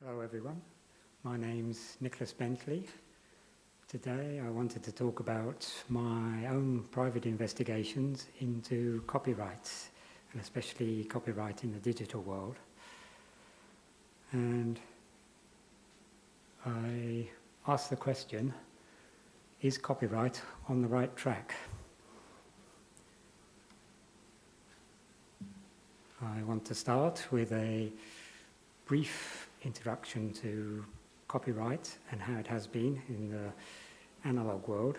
Hello everyone, my name's Nicholas Bentley. Today I wanted to talk about my own private investigations into copyright, and especially copyright in the digital world. And I asked the question, is copyright on the right track? I want to start with a brief introduction to copyright and how it has been in the analog world.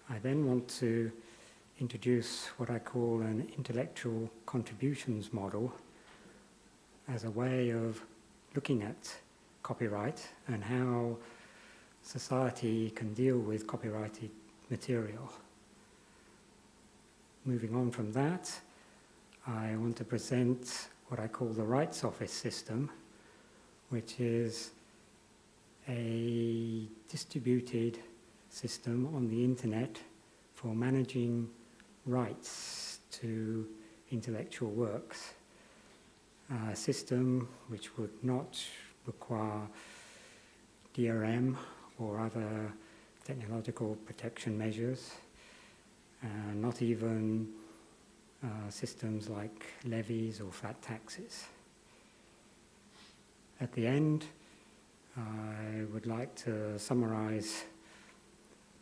I then want to introduce what I call an intellectual contributions model as a way of looking at copyright and how society can deal with copyrighted material. Moving on from that, I want to present what I call the rights office system, which is a distributed system on the internet for managing rights to intellectual works. A system which would not require DRM or other technological protection measures, not even systems like levies or flat taxes. At the end, I would like to summarize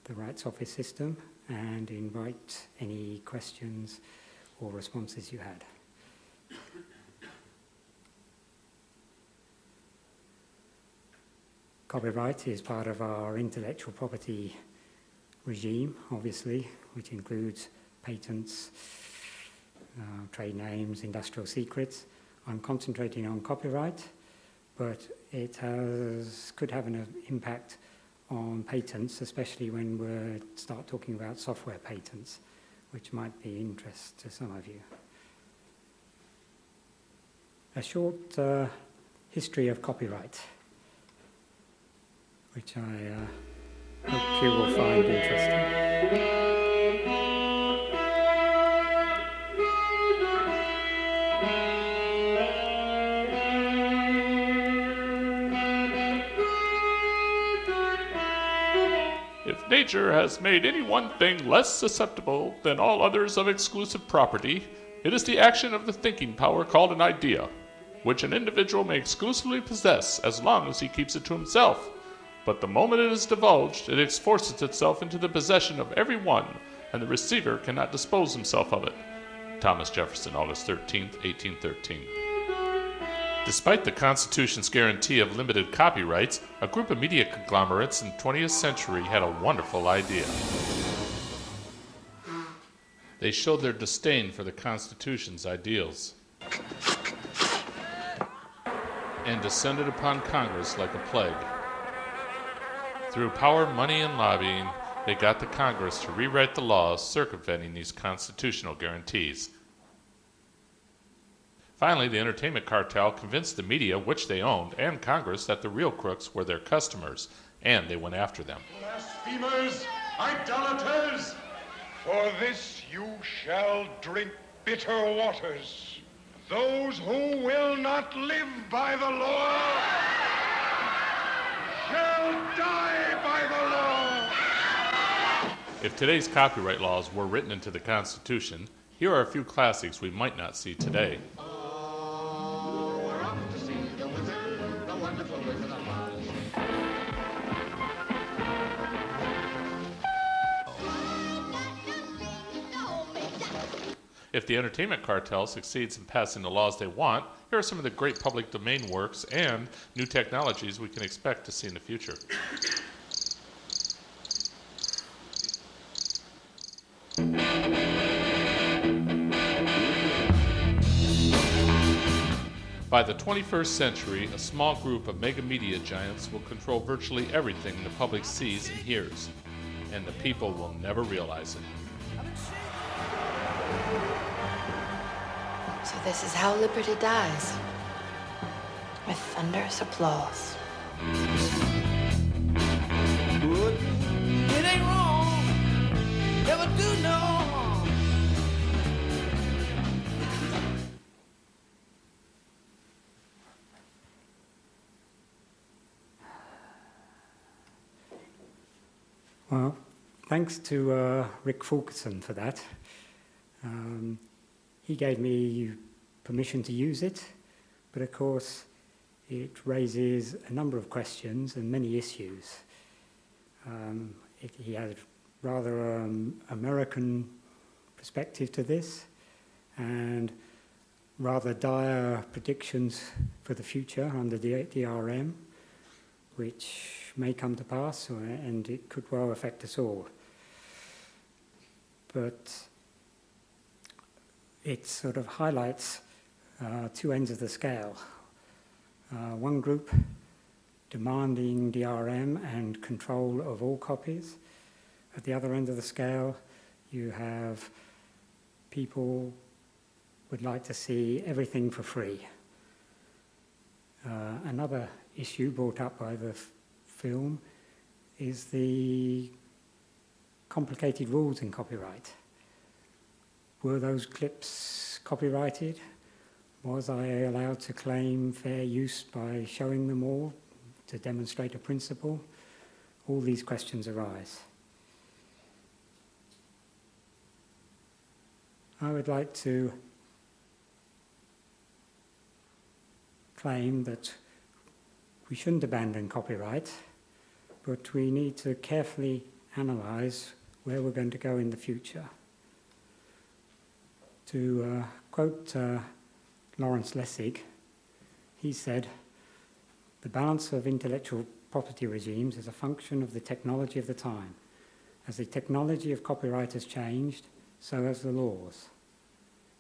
the rights office system and invite any questions or responses you had. Copyright is part of our intellectual property regime, obviously, which includes patents, trade names, industrial secrets. I'm concentrating on copyright, but it could have an impact on patents, especially when we start talking about software patents, which might be of interest to some of you. A short history of copyright, which I hope you will find interesting. If nature has made any one thing less susceptible than all others of exclusive property, it is the action of the thinking power called an idea, which an individual may exclusively possess as long as he keeps it to himself. But the moment it is divulged, it forces itself into the possession of every one, and the receiver cannot dispose himself of it. Thomas Jefferson, August 13, 1813. Despite the Constitution's guarantee of limited copyrights, a group of media conglomerates in the 20th century had a wonderful idea. They showed their disdain for the Constitution's ideals and descended upon Congress like a plague. Through power, money, and lobbying, they got the Congress to rewrite the laws circumventing these constitutional guarantees. Finally, the entertainment cartel convinced the media, which they owned, and Congress that the real crooks were their customers, and they went after them. Blasphemers, idolaters, for this you shall drink bitter waters. Those who will not live by the law shall die by the law. If today's copyright laws were written into the Constitution, here are a few classics we might not see today. If the entertainment cartel succeeds in passing the laws they want, here are some of the great public domain works and new technologies we can expect to see in the future. By the 21st century, a small group of mega media giants will control virtually everything the public sees and hears, and the people will never realize it. So this is how liberty dies, with thunderous applause. Good. It ain't wrong. Never do no harm. Well, thanks to Rick Fulkerson for that. He gave me permission to use it, but of course it raises a number of questions and many issues. He had rather American perspective to this and rather dire predictions for the future under the DRM, which may come to pass, and it could well affect us all. But it sort of highlights two ends of the scale. One group demanding DRM and control of all copies. At the other end of the scale, you have people would like to see everything for free. Another issue brought up by the film is the complicated rules in copyright. Were those clips copyrighted? Was I allowed to claim fair use by showing them all to demonstrate a principle? All these questions arise. I would like to claim that we shouldn't abandon copyright, but we need to carefully analyse where we're going to go in the future. To quote Lawrence Lessig, he said, "The balance of intellectual property regimes is a function of the technology of the time. As the technology of copyright has changed, so has the laws."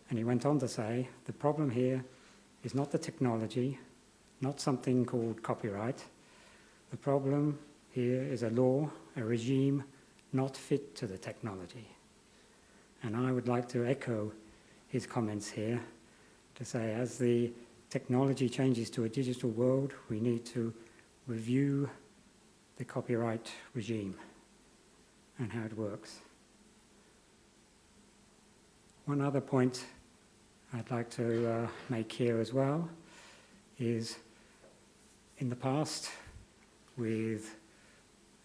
And he went on to say, "The problem here is not the technology, not something called copyright. The problem here is a law, a regime not fit to the technology." And I would like to echo his comments here to say, as the technology changes to a digital world, we need to review the copyright regime and how it works. One other point I'd like to make here as well is, in the past, with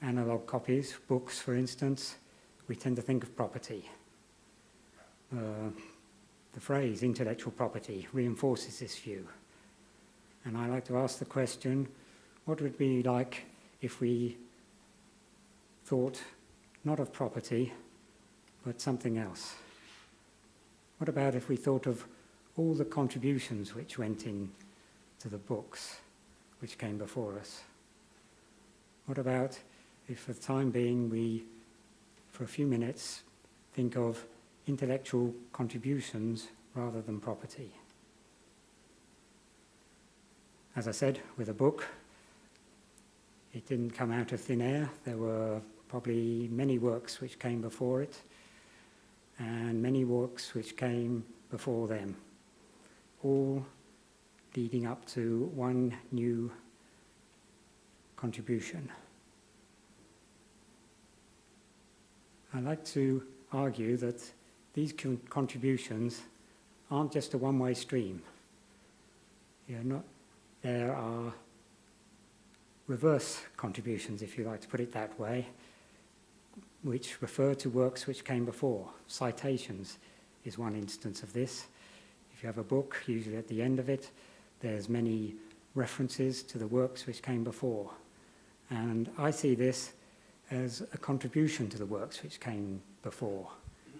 analog copies, books for instance, we tend to think of property. The phrase intellectual property reinforces this view. And I like to ask the question, what would it be like if we thought not of property, but something else? What about if we thought of all the contributions which went in to the books which came before us? What about if for the time being we, for a few minutes, think of intellectual contributions rather than property? As I said, with a book, it didn't come out of thin air. There were probably many works which came before it, and many works which came before them, all leading up to one new contribution. I like to argue that these contributions aren't just a one-way stream. There are reverse contributions, if you like to put it that way, which refer to works which came before. Citations is one instance of this. If you have a book, usually at the end of it, there's many references to the works which came before. And I see this as a contribution to the works which came before.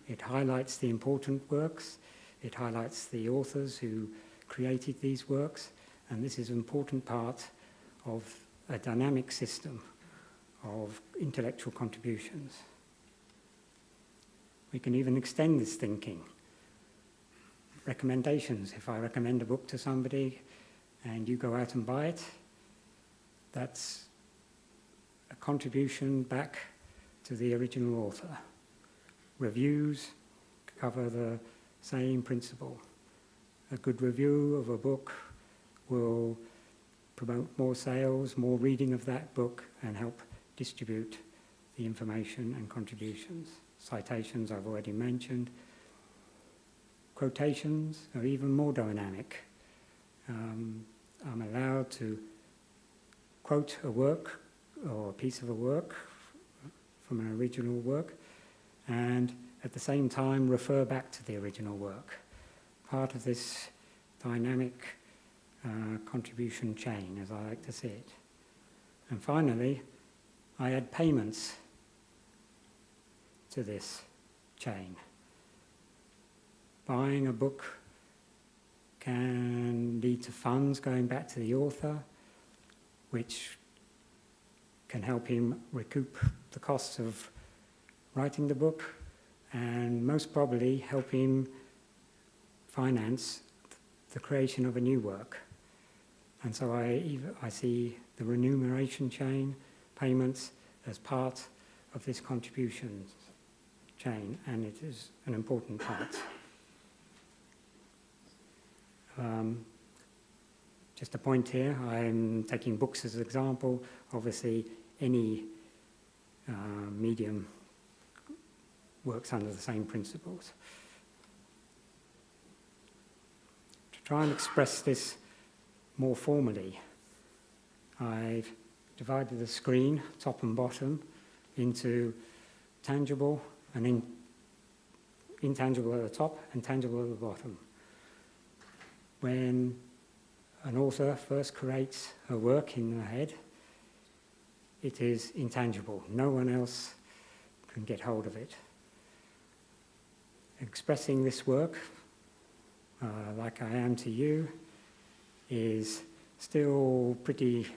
It highlights the important works, it highlights the authors who created these works, and this is an important part of a dynamic system of intellectual contributions. We can even extend this thinking. Recommendations. If I recommend a book to somebody and you go out and buy it, that's a contribution back to the original author. Reviews cover the same principle. A good review of a book will promote more sales, more reading of that book, and help distribute the information and contributions. Citations I've already mentioned. Quotations are even more dynamic. I'm allowed to quote a work or a piece of a work from an original work, and at the same time refer back to the original work. Part of this dynamic contribution chain, as I like to see it. And finally, I add payments to this chain. Buying a book can lead to funds going back to the author, which can help him recoup the costs of writing the book, and most probably help him finance the creation of a new work. And so I see the remuneration chain, payments, as part of this contribution chain, and it is an important part. Just a point here, I'm taking books as an example. Obviously, any medium works under the same principles. To try and express this more formally, I've divided the screen, top and bottom, into tangible and intangible at the top and tangible at the bottom. When an author first creates her work in her head, it is intangible. No one else can get hold of it. Expressing this work, like I am to you, is still pretty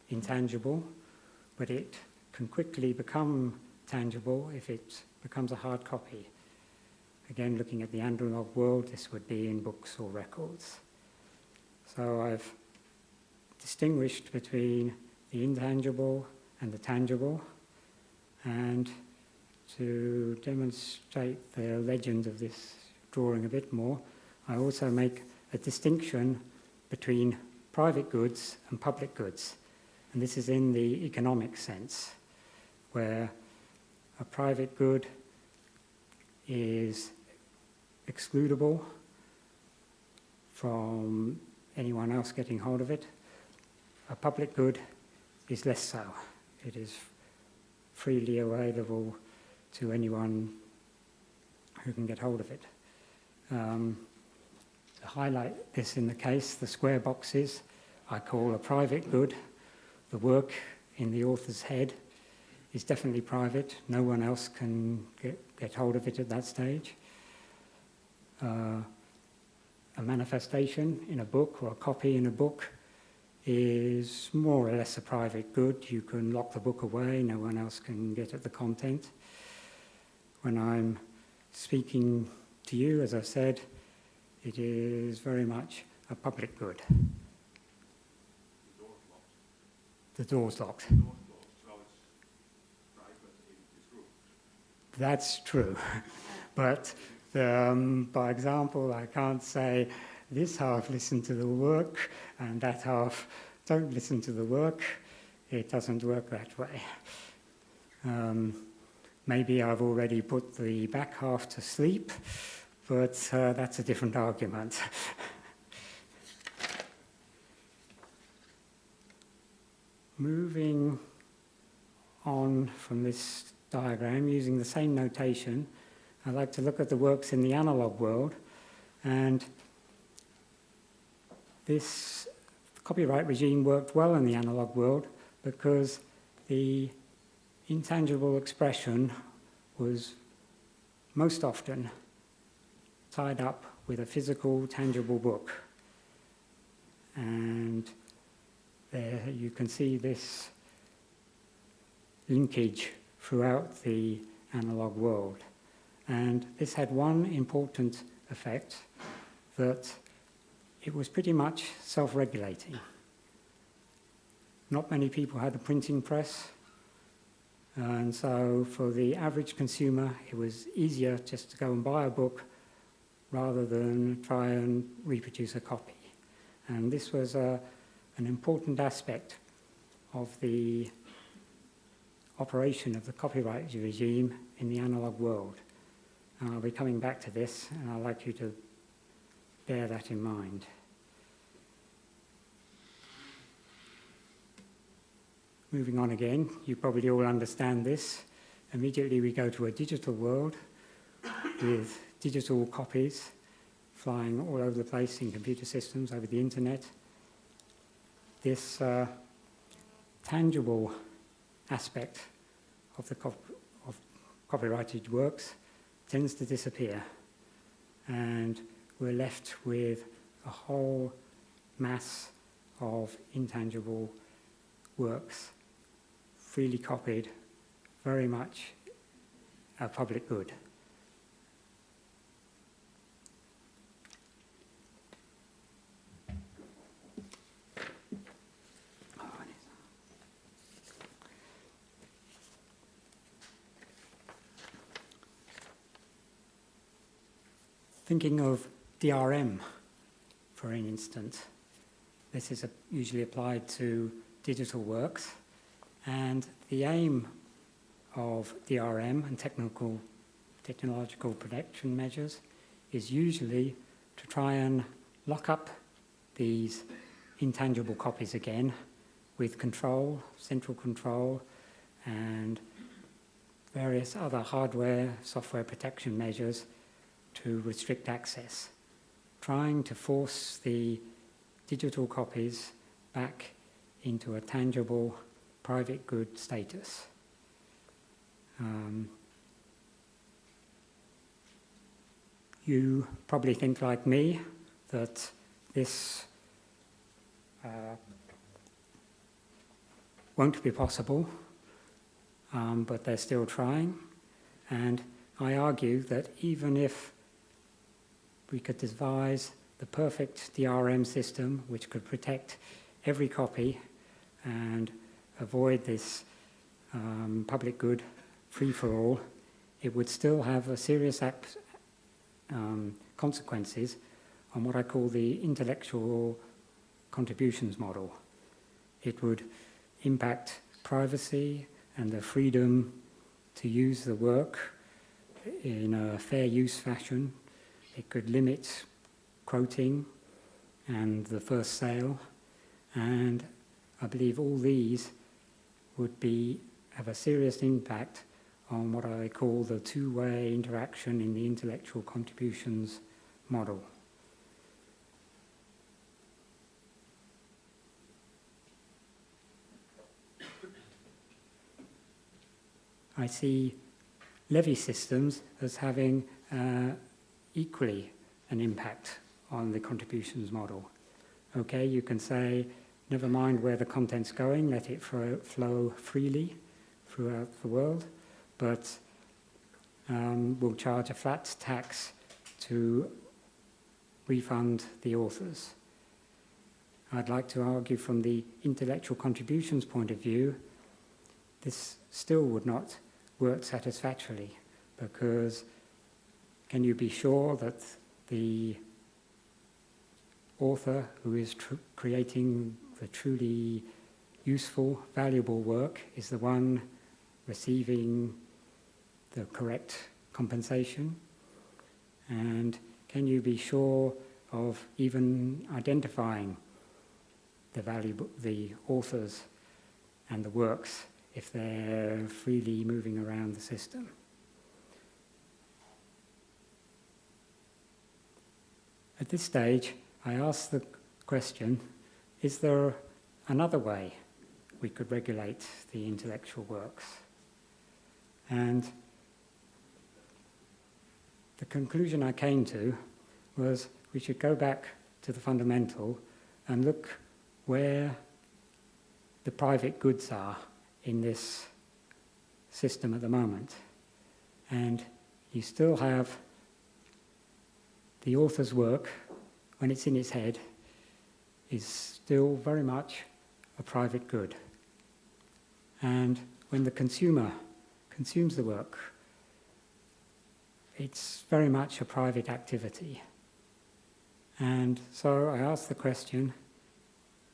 intangible, but it can quickly become tangible if it becomes a hard copy. Again, looking at the analog world, this would be in books or records. So I've distinguished between the intangible and the tangible, and to demonstrate the legend of this drawing a bit more, I also make a distinction between private goods and public goods. And this is in the economic sense, where a private good is excludable from anyone else getting hold of it. A public good is less so. It is freely available to anyone who can get hold of it. To highlight this in the case, the square boxes I call a private good. The work in the author's head is definitely private. No one else can get hold of it at that stage. A manifestation in a book or a copy in a book is more or less a private good. You can lock the book away, no one else can get at the content. When I'm speaking to you, as I've said, it is very much a public good. The door's locked. That's true. But by example, I can't say this half listen to the work and that half don't listen to the work. It doesn't work that way. Maybe I've already put the back half to sleep, but that's a different argument. Moving on from this diagram, using the same notation, I'd like to look at the works in the analog world, and this copyright regime worked well in the analog world because the intangible expression was most often tied up with a physical, tangible book. And there you can see this linkage throughout the analog world. And this had one important effect, that it was pretty much self-regulating. Not many people had a printing press, and so for the average consumer, it was easier just to go and buy a book rather than try and reproduce a copy. And this was an important aspect of the operation of the copyright regime in the analog world. And I'll be coming back to this, and I'd like you to bear that in mind. Moving on again, you probably all understand this. immediately we go to a digital world with digital copies flying all over the place in computer systems over the internet. This tangible aspect of the of copyrighted works tends to disappear, and we're left with a whole mass of intangible works freely copied, very much a public good. Thinking of DRM, for an instance, this is usually applied to digital works, and the aim of DRM and technological protection measures is usually to try and lock up these intangible copies again with control, central control, and various other hardware, software protection measures to restrict access, trying to force the digital copies back into a tangible private good status. You probably think like me that this won't be possible, but they're still trying. And I argue that even if we could devise the perfect DRM system which could protect every copy and avoid this public good free-for-all, it would still have a serious consequences on what I call the intellectual contributions model. It would impact privacy and the freedom to use the work in a fair use fashion. It could limit quoting and the first sale, and I believe all these would have a serious impact on what I call the two-way interaction in the intellectual contributions model. I see levy systems as having equally an impact on the contributions model. Okay, you can say, never mind where the content's going, let it flow freely throughout the world, but we'll charge a flat tax to refund the authors. I'd like to argue from the intellectual contributions point of view, this still would not work satisfactorily, because can you be sure that the author who is creating the truly useful, valuable work is the one receiving the correct compensation? And can you be sure of even identifying the authors and the works if they're freely moving around the system? At this stage, I ask the question, is there another way we could regulate the intellectual works? And the conclusion I came to was we should go back to the fundamental and look where the private goods are in this system at the moment. And you still have the author's work, when it's in its head, is still very much a private good. And when the consumer consumes the work, it's very much a private activity. And so I ask the question,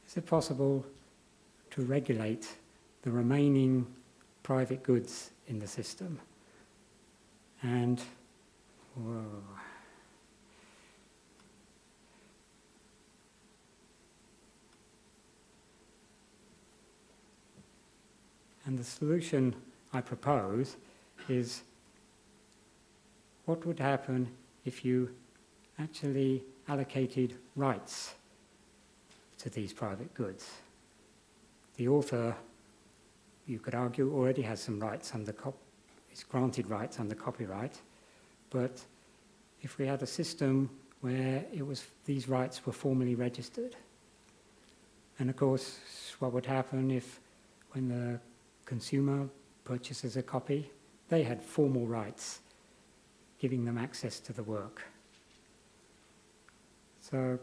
is it possible to regulate the remaining private goods in the system? And, whoa. And the solution I propose is what would happen if you actually allocated rights to these private goods. The author, you could argue, already has some rights under is granted rights under copyright, but if we had a system where these rights were formally registered, and of course, what would happen if, when the consumer purchases a copy, they had formal rights giving them access to the work. So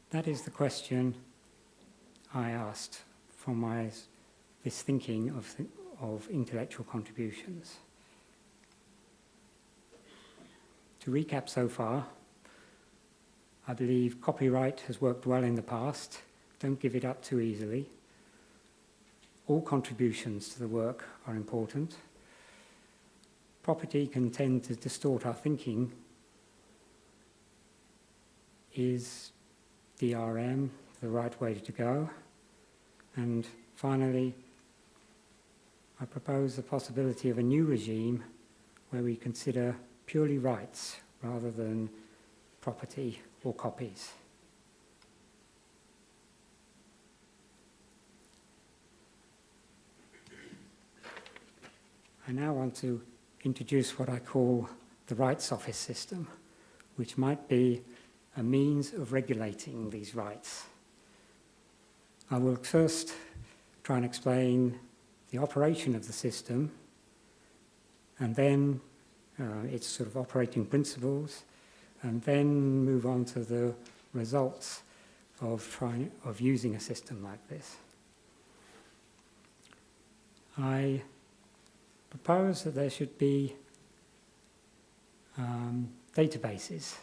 that is the question I asked from this thinking of intellectual contributions. To recap so far, I believe copyright has worked well in the past. Don't give it up too easily. All contributions to the work are important. Property can tend to distort our thinking. Is DRM the right way to go? And finally, I propose the possibility of a new regime where we consider purely rights rather than property or copies. I now want to introduce what I call the rights office system, which might be a means of regulating these rights. I will first try and explain the operation of the system, and then its sort of operating principles, and then move on to the results of using a system like this. I propose that there should be databases,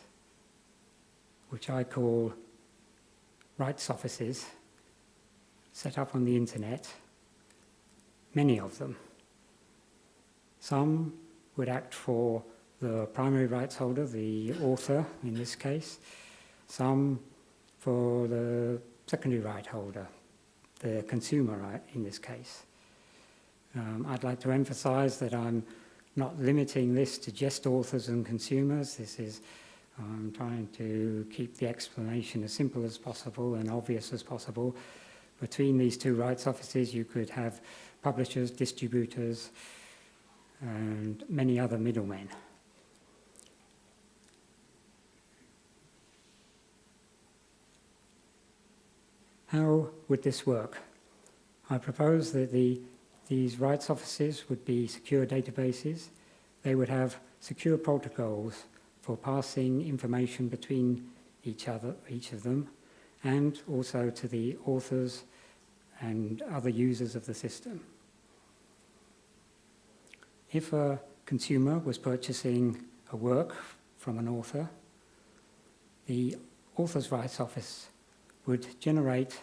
which I call rights offices, set up on the internet, many of them. Some would act for the primary rights holder, the author in this case, some for the secondary right holder, the consumer right in this case. I'd like to emphasize that I'm not limiting this to just authors and consumers. I'm trying to keep the explanation as simple as possible and obvious as possible. Between these two rights offices, you could have publishers, distributors, and many other middlemen. How would this work? I propose that these rights offices would be secure databases. They would have secure protocols for passing information between each of them, and also to the authors and other users of the system. If a consumer was purchasing a work from an author, the author's rights office would generate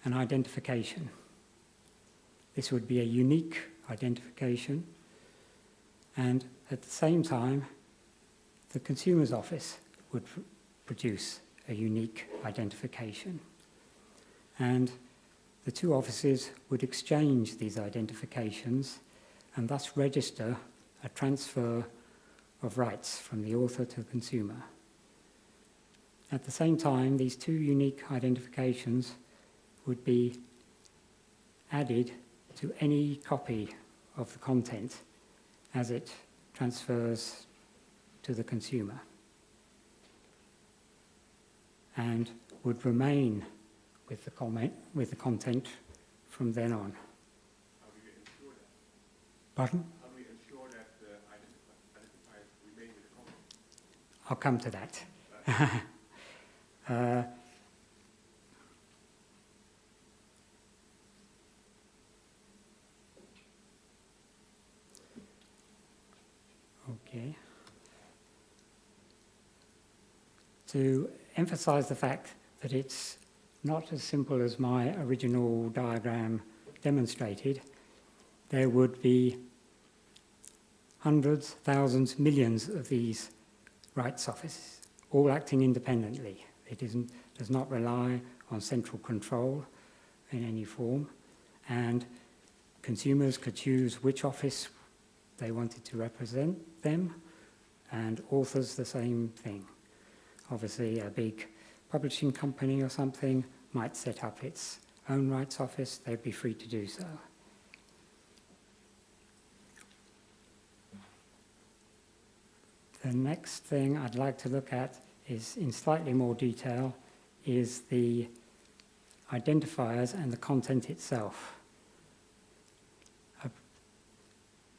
an identification. This would be a unique identification, and at the same time, the consumer's office would produce a unique identification. And the two offices would exchange these identifications and thus register a transfer of rights from the author to the consumer. At the same time, these two unique identifications would be added to any copy of the content as it transfers to the consumer, and would remain with the content from then on. How do we ensure that? Pardon? How do we ensure that the identifiers remain with the content? I'll come to that. Okay. To emphasize the fact that it's not as simple as my original diagram demonstrated, there would be hundreds, thousands, millions of these rights offices, all acting independently. It does not rely on central control in any form, and consumers could choose which office they wanted to represent them, and authors the same thing. Obviously, a big publishing company or something might set up its own rights office. They'd be free to do so. The next thing I'd like to look at is, in slightly more detail, is the identifiers and the content itself.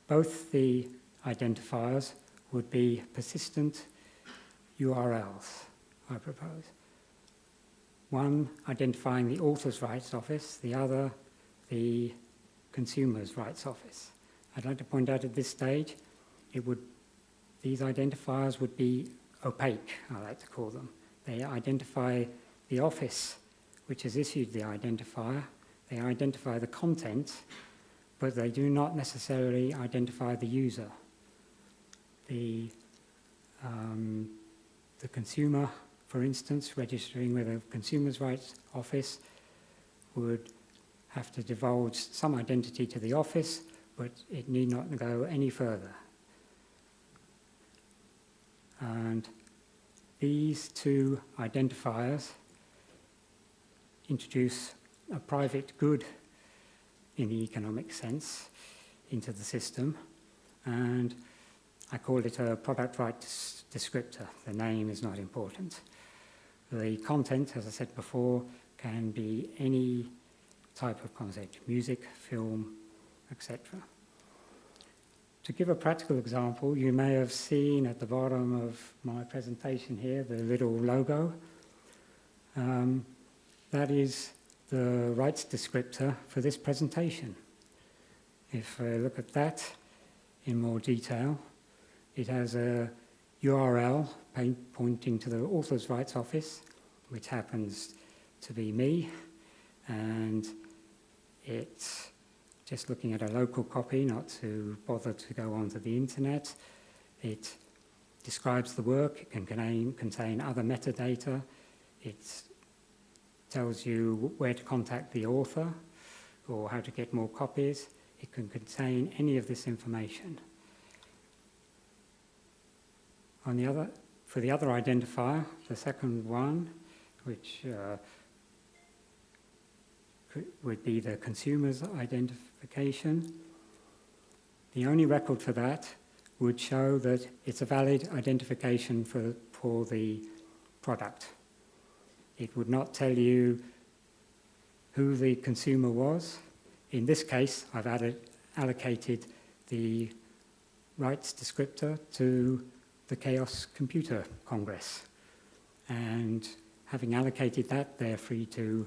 Both the identifiers would be persistent URLs, I propose. One identifying the author's rights office, the other the consumer's rights office. I'd like to point out at this stage, these identifiers would be opaque, I like to call them. They identify the office which has issued the identifier, they identify the content, but they do not necessarily identify the user. The consumer, for instance, registering with a consumer's rights office would have to divulge some identity to the office, but it need not go any further. And these two identifiers introduce a private good in the economic sense into the system, and I call it a product rights descriptor. The name is not important. The content, as I said before, can be any type of content, music, film, etc. To give a practical example, you may have seen at the bottom of my presentation here the little logo. That is the rights descriptor for this presentation. If I look at that in more detail, it has a URL pointing to the author's rights office, which happens to be me, and it's just looking at a local copy, not to bother to go onto the internet. It describes the work, it can contain other metadata, it tells you where to contact the author or how to get more copies. It can contain any of this information. For the other identifier, the second one, which would be the consumer's identification, the only record for that would show that it's a valid identification for the product. It would not tell you who the consumer was. In this case, I've allocated the rights descriptor to the Chaos Computer Congress. And having allocated that, they're free to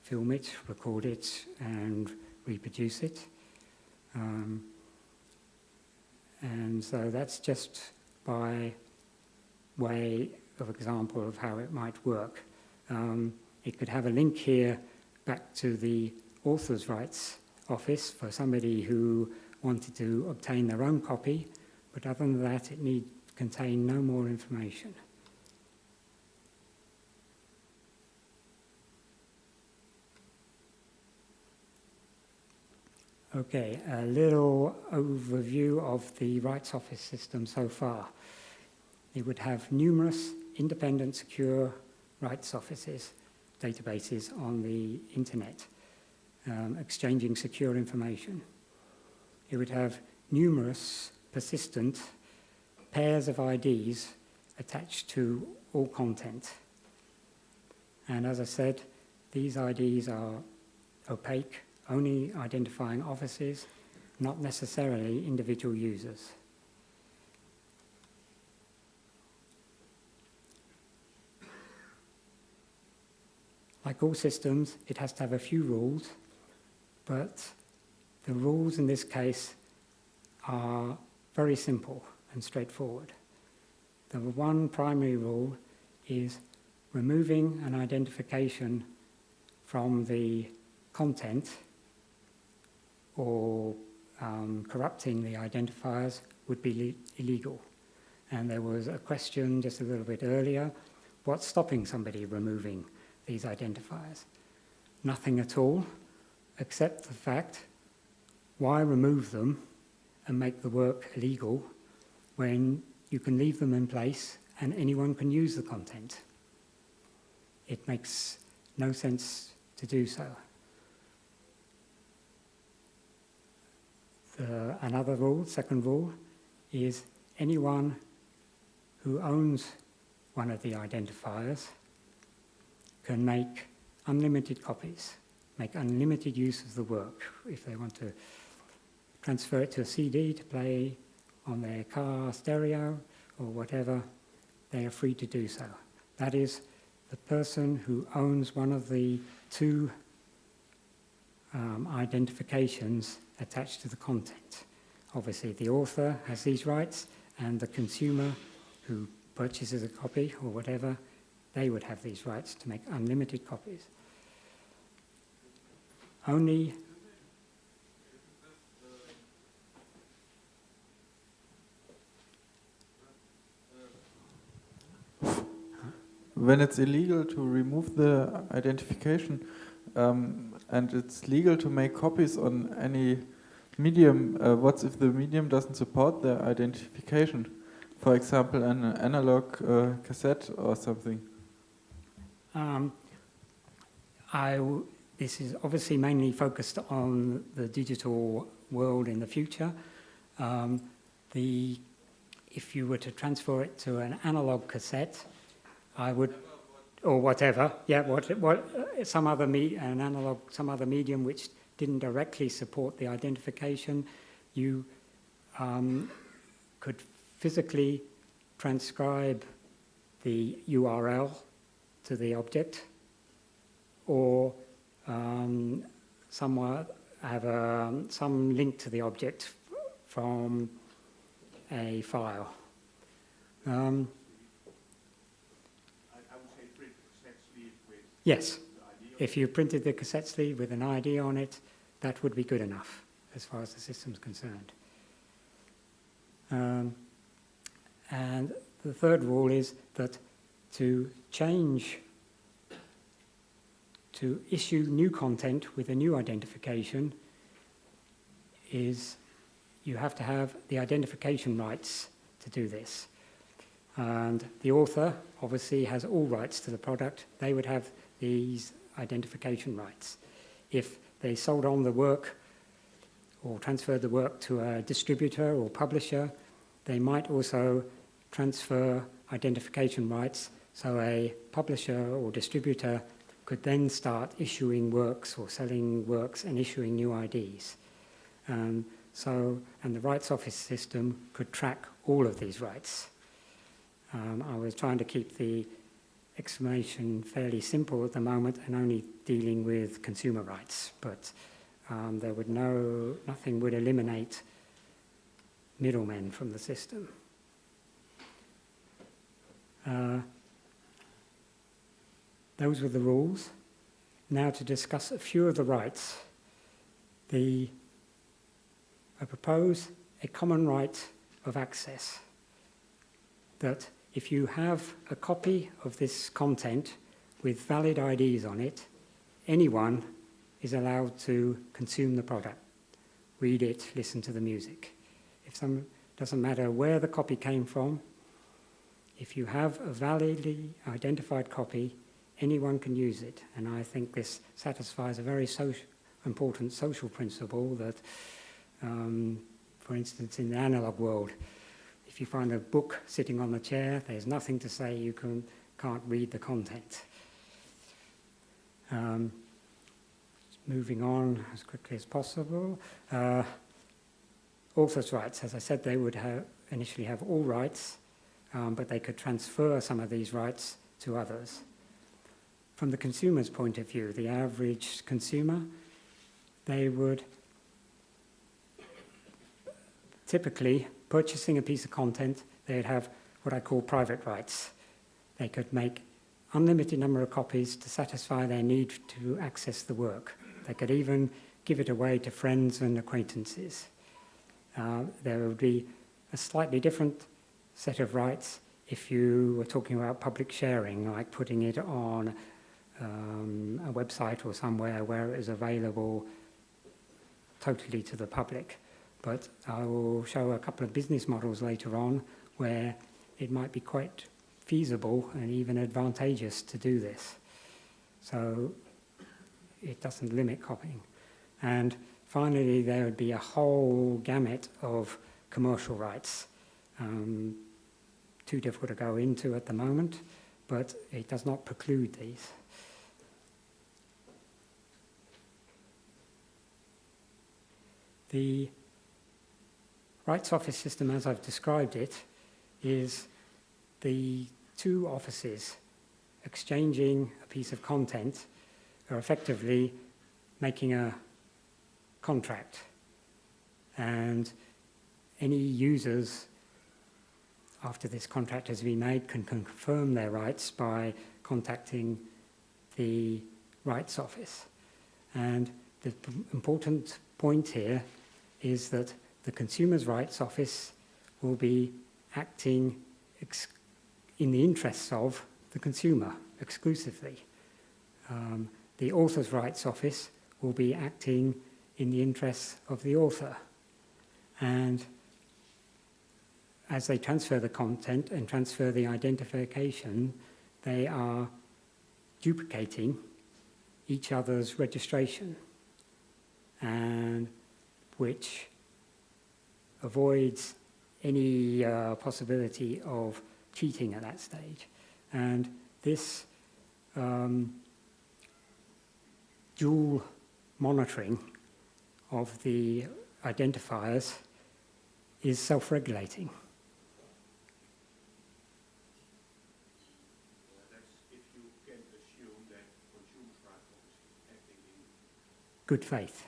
film it, record it, and reproduce it. And so that's just by way of example of how it might work. It could have a link here back to the author's rights office for somebody who wanted to obtain their own copy, but other than that, it need contain no more information. Okay, a little overview of the rights office system so far. It would have numerous independent, secure rights offices, databases on the internet, exchanging secure information. It would have numerous persistent pairs of IDs attached to all content. And as I said, these IDs are opaque, only identifying offices, not necessarily individual users. Like all systems, it has to have a few rules, but the rules in this case are very simple and straightforward. The one primary rule is removing an identification from the content or corrupting the identifiers would be illegal. And there was a question just a little bit earlier, what's stopping somebody removing these identifiers? Nothing at all, except the fact, why remove them and make the work illegal when you can leave them in place and anyone can use the content. It makes no sense to do so. Another rule, second rule, is anyone who owns one of the identifiers can make unlimited copies, make unlimited use of the work. If they want to transfer it to a CD to play on their car stereo or whatever, they are free to do so. That is the person who owns one of the two identifications attached to the content. Obviously, the author has these rights, and the consumer who purchases a copy or whatever, they would have these rights to make unlimited copies. Only when it's illegal to remove the identification, and it's legal to make copies on any medium, what if the medium doesn't support the identification? For example, an analog cassette or something. This is obviously mainly focused on the digital world in the future. If you were to transfer it to an analog cassette, I would, or whatever, yeah, some other medium which didn't directly support the identification, you could physically transcribe the URL to the object, or somewhere have some link to the object from a file. I would say print the cassette sleeve with Yes, the ID. if you printed the cassette sleeve with an ID on it, that would be good enough as far as the system's concerned. And the third rule is that to issue new content with a new identification is you have to have the identification rights to do this. And the author obviously has all rights to the product. They would have these identification rights. If they sold on the work or transferred the work to a distributor or publisher, they might also transfer identification rights, so a publisher or distributor could then start issuing works or selling works and issuing new IDs. And the rights office system could track all of these rights. I was trying to keep the explanation fairly simple at the moment and only dealing with consumer rights, but nothing would eliminate middlemen from the system. Those were the rules. Now to discuss a few of the rights. I propose a common right of access, that if you have a copy of this content with valid IDs on it, anyone is allowed to consume the product, read it, listen to the music. Doesn't matter where the copy came from, if you have a validly identified copy, anyone can use it. And I think this satisfies a very important social principle that, for instance, in the analog world, if you find a book sitting on the chair, there's nothing to say you can't read the content. Moving on as quickly as possible. Authors' rights, as I said, they would initially have all rights, but they could transfer some of these rights to others. From the consumer's point of view, the average consumer, they would typically, purchasing a piece of content, they'd have what I call private rights. They could make unlimited number of copies to satisfy their need to access the work. They could even give it away to friends and acquaintances. There would be a slightly different set of rights if you were talking about public sharing, like putting it on a website or somewhere where it is available totally to the public. but I will show a couple of business models later on where it might be quite feasible and even advantageous to do this. So it doesn't limit copying. And finally, there would be a whole gamut of commercial rights. Too difficult to go into at the moment, but it does not preclude these. The rights office system, as I've described it, is the two offices exchanging a piece of content are effectively making a contract. And any users, after this contract has been made, can confirm their rights by contacting the rights office. And the important point here is that the Consumer's Rights Office will be acting in the interests of the consumer exclusively. The Author's Rights Office will be acting in the interests of the author. And as they transfer the content and transfer the identification, they are duplicating each other's registration, and which avoids any possibility of cheating at that stage. And this dual monitoring of the identifiers is self-regulating. That's if you can assume that Consumer Rights Office is acting in Good faith.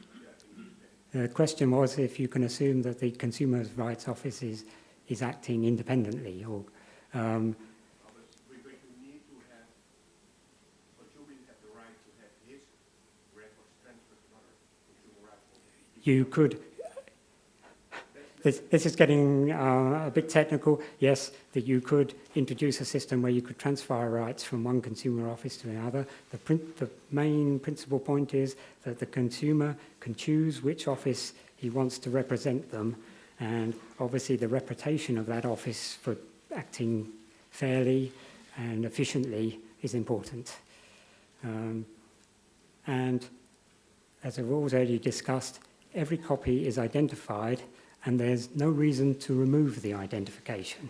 good faith. The question was if you can assume that the Consumer Rights Office is acting independently, or But you need to have, consumers have the right to have his records transferred to another Consumer Rights Office. you could. This is getting a bit technical. Yes, that you could introduce a system where you could transfer rights from one consumer office to another. The main principal point is that the consumer can choose which office he wants to represent them, and obviously the reputation of that office for acting fairly and efficiently is important. And as I've already discussed, every copy is identified, and there's no reason to remove the identification.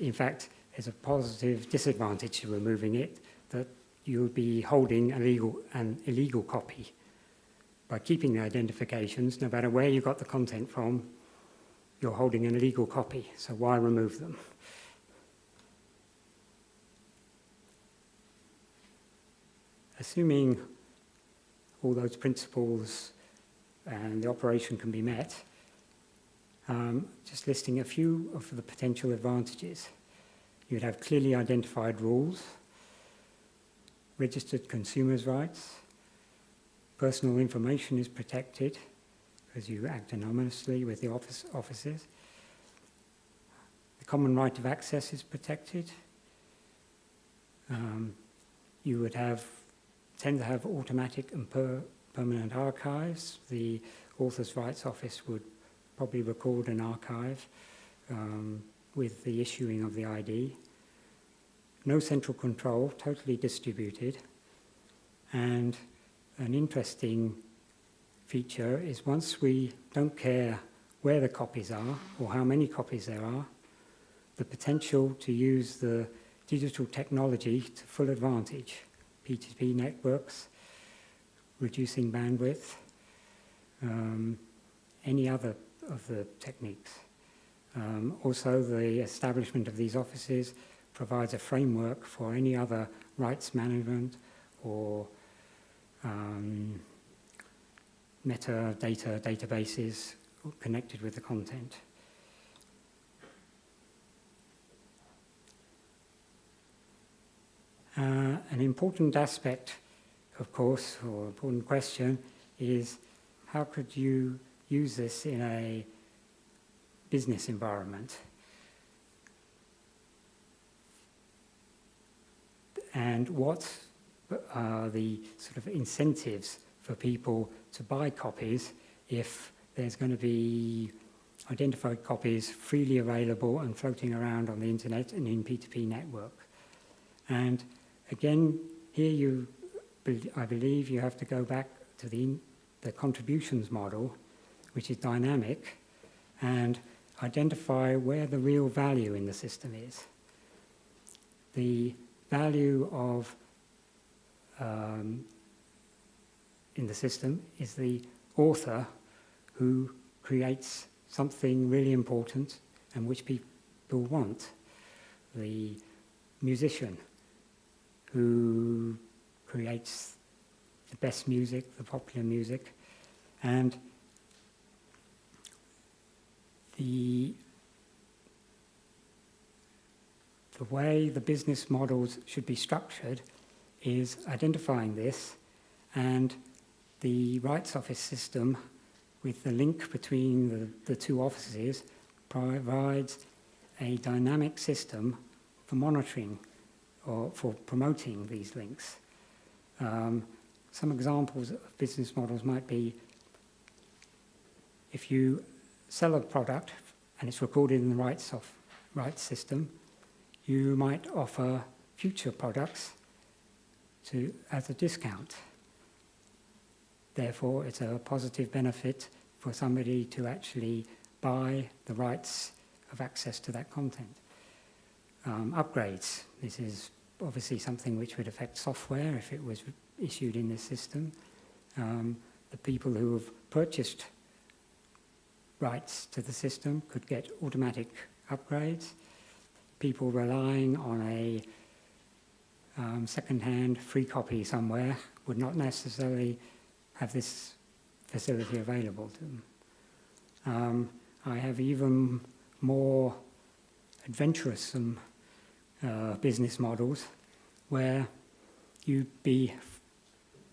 In fact, there's a positive disadvantage to removing it, that you'll be holding an illegal copy. By keeping the identifications, no matter where you got the content from, you're holding an illegal copy, so why remove them? Assuming all those principles and the operation can be met, just listing a few of the potential advantages. You'd have clearly identified rules, registered consumers' rights, personal information is protected because you act anonymously with the offices. The common right of access is protected. You would tend to have automatic and permanent archives. The Author's Rights Office would probably record an archive with the issuing of the ID. No central control, totally distributed. And an interesting feature is once we don't care where the copies are or how many copies there are, the potential to use the digital technology to full advantage. P2P networks, reducing bandwidth, any other of the techniques. Also, the establishment of these offices provides a framework for any other rights management or metadata databases connected with the content. An important aspect, of course, or important question is how could you use this in a business environment? And what are the sort of incentives for people to buy copies if there's going to be identified copies freely available and floating around on the internet and in P2P network. And again, here I believe you have to go back to the contributions model, which is dynamic, and identify where the real value in the system is. The value of in the system is the author who creates something really important and which people want. The musician who creates the best music, the popular music, and the way the business models should be structured is identifying this, and the rights office system with the link between the two offices provides a dynamic system for monitoring or for promoting these links. Some examples of business models might be if you sell a product and it's recorded in the rights system, you might offer future products as a discount. Therefore, it's a positive benefit for somebody to actually buy the rights of access to that content. Upgrades. This is obviously something which would affect software if it was issued in this system. The people who have purchased rights to the system could get automatic upgrades. People relying on a second-hand free copy somewhere would not necessarily have this facility available to them. I have even more adventurous business models where you'd be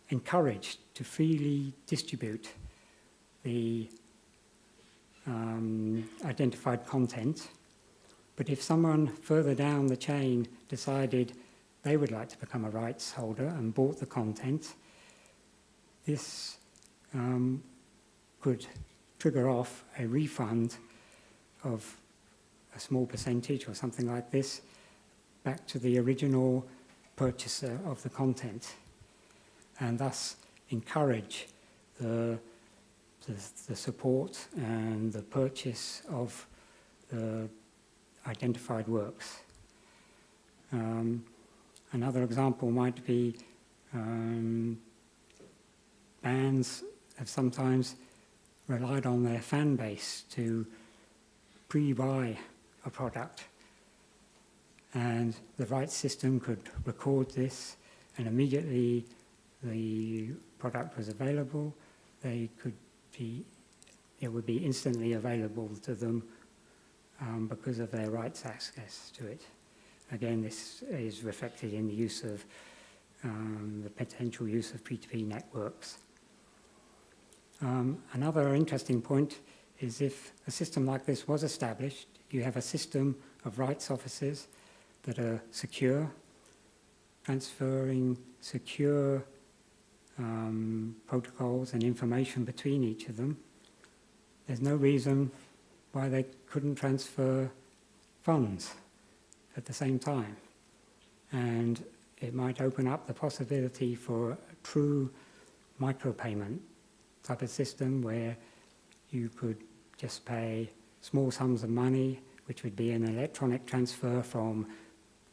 encouraged to freely distribute the identified content. But if someone further down the chain decided they would like to become a rights holder and bought the content, this could trigger off a refund of a small percentage or something like this back to the original purchaser of the content, and thus encourage the support and the purchase of the identified works. Another example might be bands have sometimes relied on their fan base to pre-buy a product, and the rights system could record this, and immediately the product was available, it would be instantly available to them because of their rights access to it. Again, this is reflected in the use of the potential use of P2P networks. Another interesting point is if a system like this was established, you have a system of rights offices that are secure, transferring secure protocols and information between each of them. There's no reason why they couldn't transfer funds at the same time. And it might open up the possibility for a true micropayment type of system where you could just pay small sums of money, which would be an electronic transfer from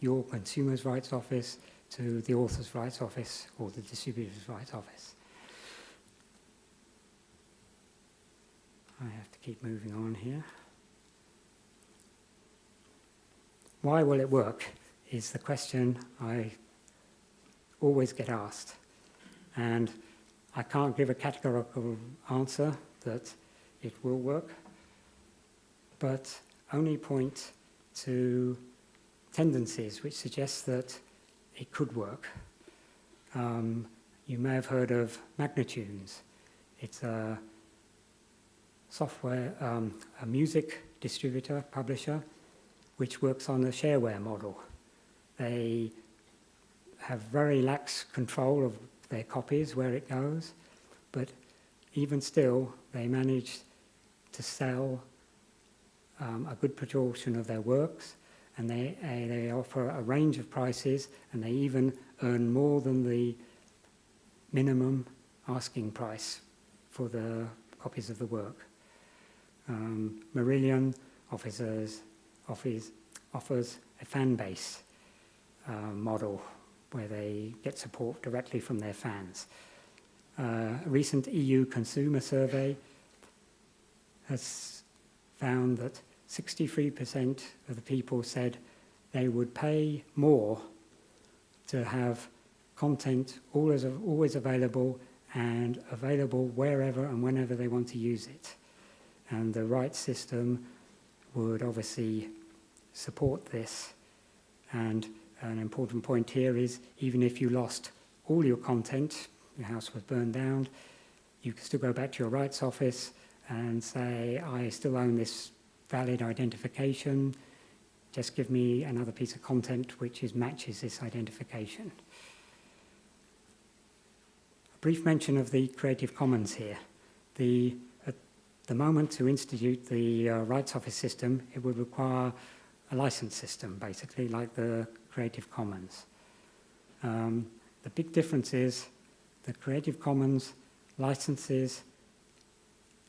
your consumer's rights office to the author's rights office or the distributor's rights office. I have to keep moving on here. Why will it work is the question I always get asked. And I can't give a categorical answer that it will work, but only point to tendencies which suggest that it could work. You may have heard of Magnitudes. It's a software, a music distributor, publisher, which works on a shareware model. They have very lax control of their copies, where it goes, but even still, they manage to sell a good proportion of their works, and they offer a range of prices, and they even earn more than the minimum asking price for the copies of the work. Marillion offers a fan base model where they get support directly from their fans. A recent EU consumer survey has found that 63% of the people said they would pay more to have content always available and available wherever and whenever they want to use it. And the rights system would obviously support this. And an important point here is, even if you lost all your content, your house was burned down, you can still go back to your rights office and say, I still own this valid identification, just give me another piece of content which matches this identification. A brief mention of the Creative Commons here. At the moment to institute the rights office system, it would require a license system, basically, like the Creative Commons. The big difference is the Creative Commons licenses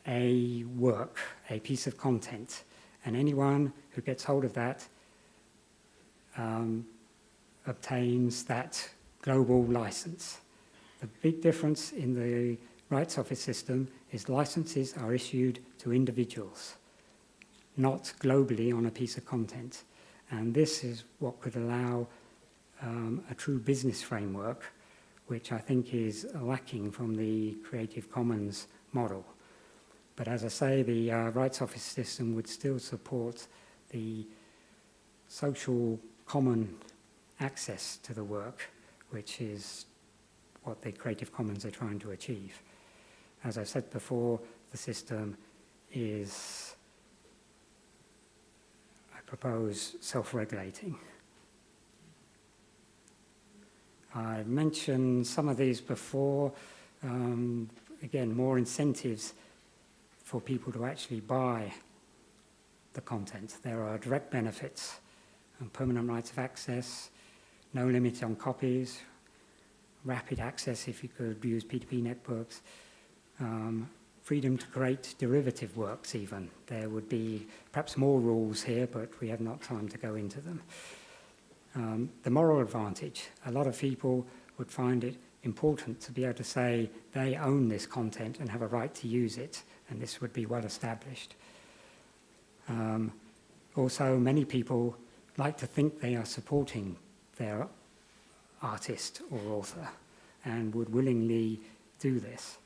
a work, a piece of content, and anyone who gets hold of that obtains that global license. The big difference in the rights office system is licenses are issued to individuals, not globally on a piece of content. And this is what could allow a true business framework, which I think is lacking from the Creative Commons model. But as I say, the rights office system would still support the social common access to the work, which is what the Creative Commons are trying to achieve. As I said before, the system is, I propose, self-regulating. I mentioned some of these before. Again, more incentives for people to actually buy the content. There are direct benefits, and permanent rights of access, no limit on copies, rapid access if you could use P2P networks, freedom to create derivative works even. There would be perhaps more rules here, but we have not time to go into them. The moral advantage. A lot of people would find it important to be able to say they own this content and have a right to use it, and this would be well established. Also, many people like to think they are supporting their artist or author and would willingly do this.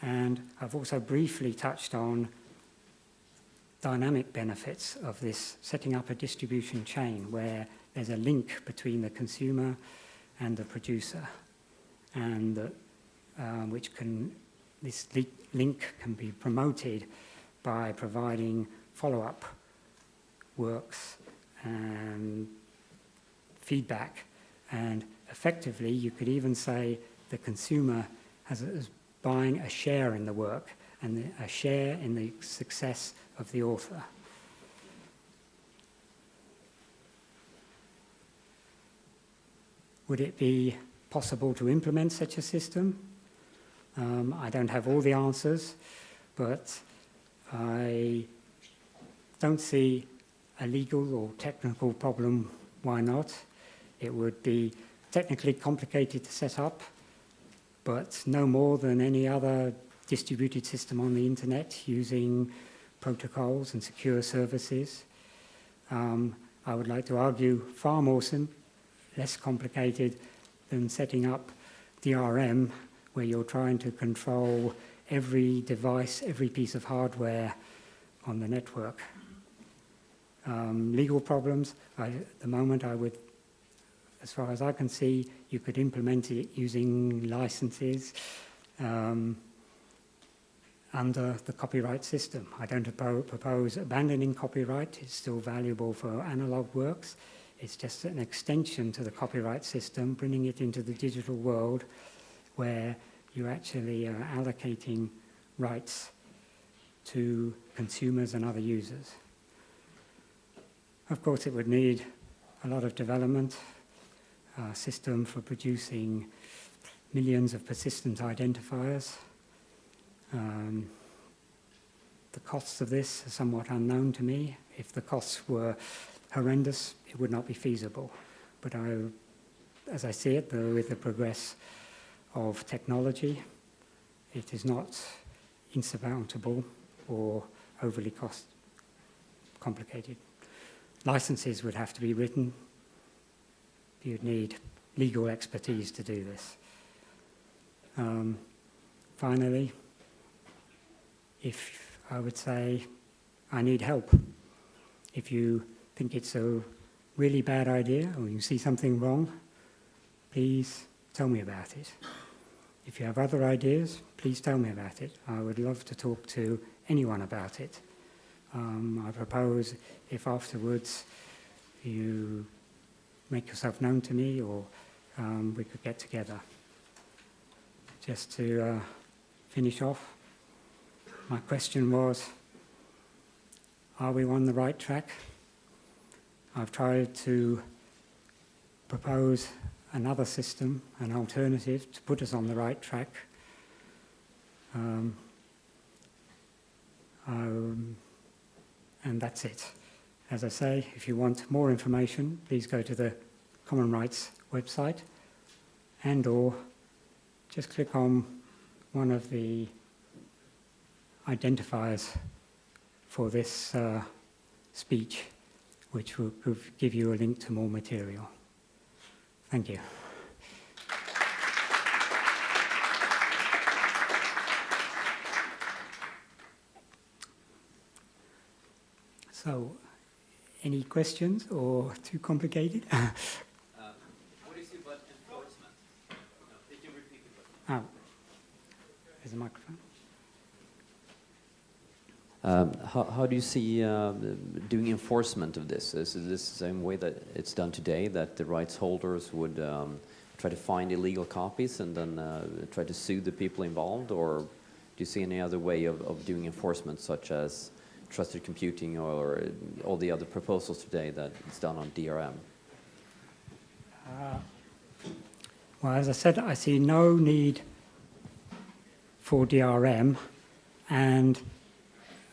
And I've also briefly touched on dynamic benefits of this, setting up a distribution chain where there's a link between the consumer and the producer, and this link can be promoted by providing follow-up works and feedback. And effectively, you could even say the consumer is buying a share in the work and a share in the success of the author. Would it be possible to implement such a system? I don't have all the answers, but I don't see a legal or technical problem. Why not? It would be technically complicated to set up, but no more than any other distributed system on the internet using protocols and secure services. I would like to argue far more less complicated than setting up DRM, where you're trying to control every device, every piece of hardware on the network. Legal problems, at the moment I would, as far as I can see, you could implement it using licenses under the copyright system. I don't propose abandoning copyright. It's still valuable for analog works. It's just an extension to the copyright system, bringing it into the digital world where you're actually allocating rights to consumers and other users. Of course, it would need a lot of development, a system for producing millions of persistent identifiers. The costs of this are somewhat unknown to me. If the costs were horrendous, it would not be feasible. But as I see it, with the progress of technology, it is not insurmountable or overly complicated. Licenses would have to be written. You'd need legal expertise to do this. Finally, if I would say I need help, if you think it's a really bad idea or you see something wrong, please tell me about it. If you have other ideas, please tell me about it. I would love to talk to anyone about it. I propose if afterwards you make yourself known to me, or we could get together. Just to finish off, my question was, are we on the right track? I've tried to propose another system, an alternative, to put us on the right track. And that's it. As I say, if you want more information, please go to the Common Rights website and/or just click on one of the identifiers for this speech, which will give you a link to more material. Thank you. So, any questions or too complicated? What do you see about enforcement? No, did you repeat the question? Oh, there's a microphone. How do you see doing enforcement of this? Is this the same way that it's done today, that the rights holders would try to find illegal copies and then try to sue the people involved? Or do you see any other way of doing enforcement, such as trusted computing or all the other proposals today that it's done on DRM? Well, as I said, I see no need for DRM, and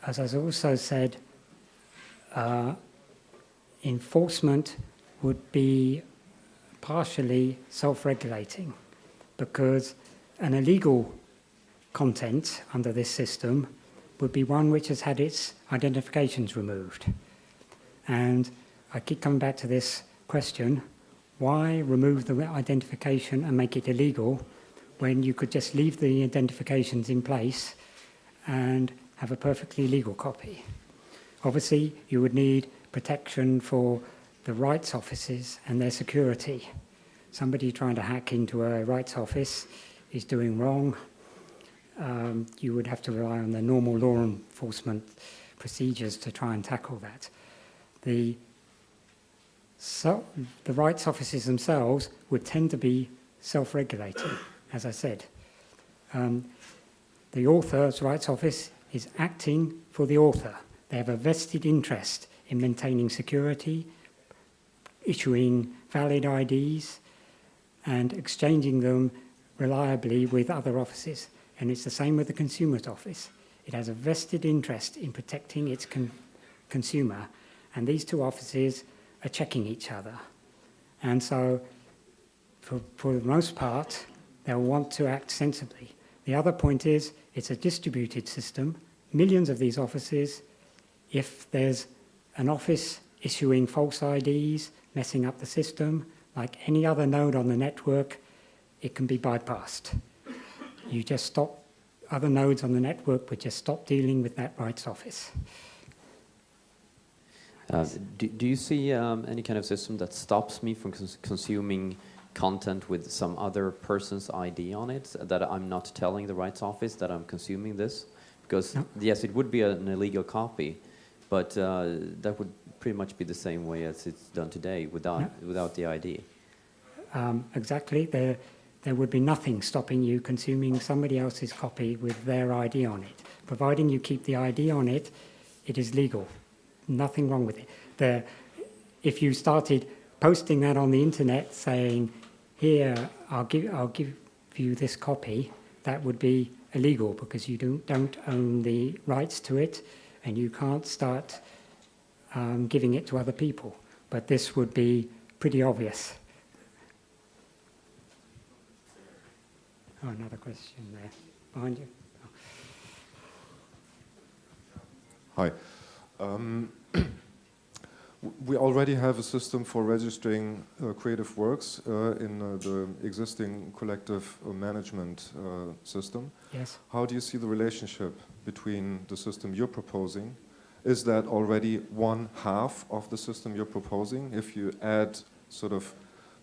as I also said, enforcement would be partially self-regulating, because an illegal content under this system would be one which has had its identifications removed. And I keep coming back to this question, why remove the identification and make it illegal when you could just leave the identifications in place and have a perfectly legal copy? Obviously, you would need protection for the rights offices and their security. Somebody trying to hack into a rights office is doing wrong. You would have to rely on the normal law enforcement procedures to try and tackle that. The rights offices themselves would tend to be self-regulating, as I said. The author's rights office is acting for the author. They have a vested interest in maintaining security, issuing valid IDs, and exchanging them reliably with other offices. And it's the same with the consumer's office. It has a vested interest in protecting its consumer, and these two offices are checking each other. And so, for the most part, they'll want to act sensibly. The other point is, it's a distributed system, millions of these offices. If there's an office issuing false IDs, messing up the system, like any other node on the network, it can be bypassed. You just stop, other nodes on the network would just stop dealing with that rights office. Do you see any kind of system that stops me from consuming content with some other person's ID on it, that I'm not telling the rights office that I'm consuming this? Because, no. Yes, it would be an illegal copy, but that would pretty much be the same way as it's done today without the ID. Exactly. there would be nothing stopping you consuming somebody else's copy with their ID on it. Providing you keep the ID on it, it is legal. Nothing wrong with it. If you started posting that on the internet saying, here, I'll give you this copy, that would be illegal because you don't own the rights to it and you can't start giving it to other people. But this would be pretty obvious. Oh, another question there. Behind you. Hi. We already have a system for registering creative works in the existing collective management system. Yes. How do you see the relationship between the system you're proposing? Is that already one half of the system you're proposing? If you add sort of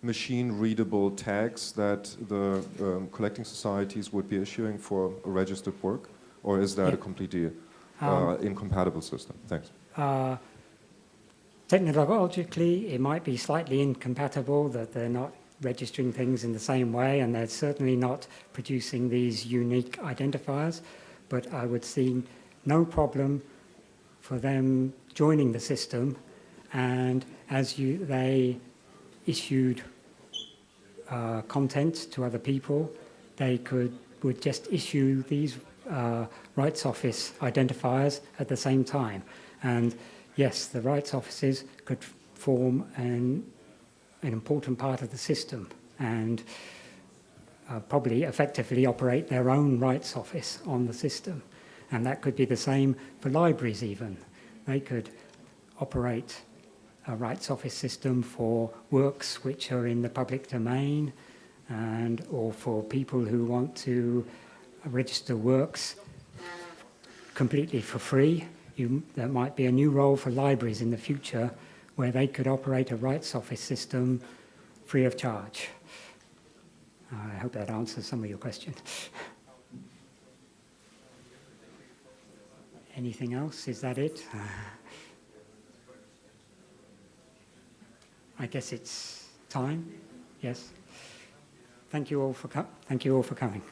machine-readable tags that the collecting societies would be issuing for a registered work? Or is that a completely incompatible system? Thanks. Technologically, it might be slightly incompatible that they're not registering things in the same way, and they're certainly not producing these unique identifiers. But I would see no problem for them joining the system, and as they issued content to other people, they would just issue these rights office identifiers at the same time. And yes, the rights offices could form an important part of the system and probably effectively operate their own rights office on the system. And that could be the same for libraries even. They could operate a rights office system for works which are in the public domain or for people who want to register works completely for free. There might be a new role for libraries in the future where they could operate a rights office system free of charge. I hope that answers some of your questions. Anything else? Is that it? I guess it's time. Yes. Thank you all for coming.